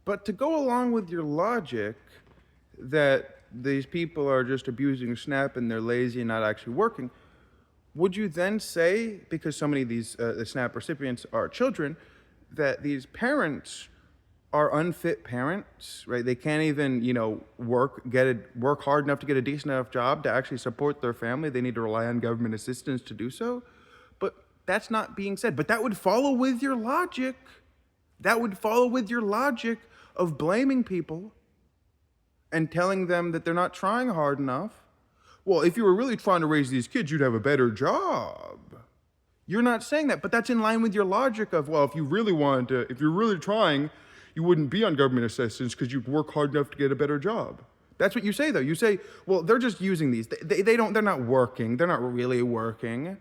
But to go along with your logic that these people are just abusing SNAP and they're lazy and not actually working, would you then say, because so many of these the SNAP recipients are children, that these parents are unfit parents, right? They can't even, work hard enough to get a decent enough job to actually support their family. They need to rely on government assistance to do so. But that's not being said. But that would follow with your logic. That would follow with your logic of blaming people and telling them that they're not trying hard enough. Well, if you were really trying to raise these kids, you'd have a better job. You're not saying that, but that's in line with your logic of, well, if you're really trying, you wouldn't be on government assistance because you'd work hard enough to get a better job. That's what you say, though. You say, well, they're just using these. They're not working. They're not really working.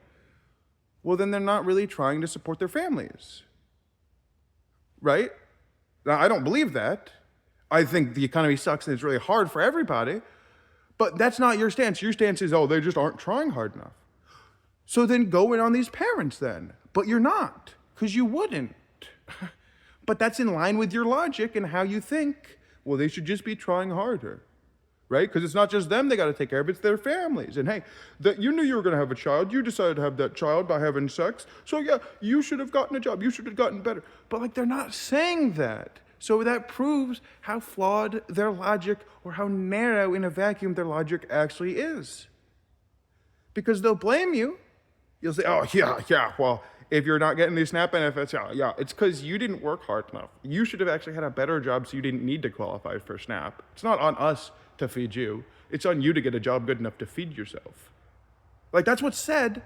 Well, then they're not really trying to support their families. Right? Now, I don't believe that. I think the economy sucks and it's really hard for everybody. But that's not your stance. Your stance is, oh, they just aren't trying hard enough. So then go in on these parents then. But you're not, because you wouldn't. But that's in line with your logic and how you think, well, they should just be trying harder. Right? Because it's not just them they got to take care of, it's their families. And hey, that you knew you were going to have a child. You decided to have that child by having sex. So yeah, you should have gotten a job. You should have gotten better. But they're not saying that. So that proves how flawed their logic, or how narrow in a vacuum their logic actually is. Because they'll blame you. You'll say, oh, yeah, well, if you're not getting these SNAP benefits, yeah, it's because you didn't work hard enough. You should have actually had a better job so you didn't need to qualify for SNAP. It's not on us to feed you. It's on you to get a job good enough to feed yourself. That's what's said.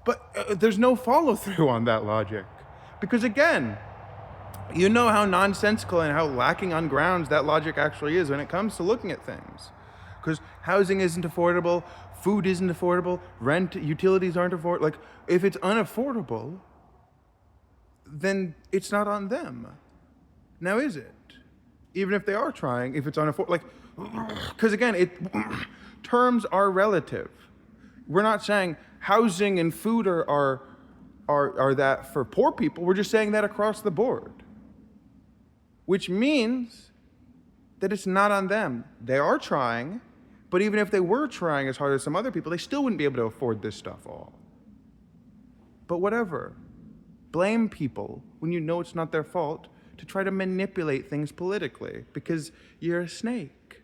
But there's no follow through on that logic. Because again, you know how nonsensical and how lacking on grounds that logic actually is when it comes to looking at things. Because housing isn't affordable, food isn't affordable, rent, utilities aren't affordable. If it's unaffordable, then it's not on them. Now is it? Even if they are trying, if it's unaffordable, because again, terms are relative. We're not saying housing and food are that for poor people. We're just saying that across the board. Which means that it's not on them. They are trying, but even if they were trying as hard as some other people, they still wouldn't be able to afford this stuff all. But whatever. Blame people when you know it's not their fault to try to manipulate things politically because you're a snake.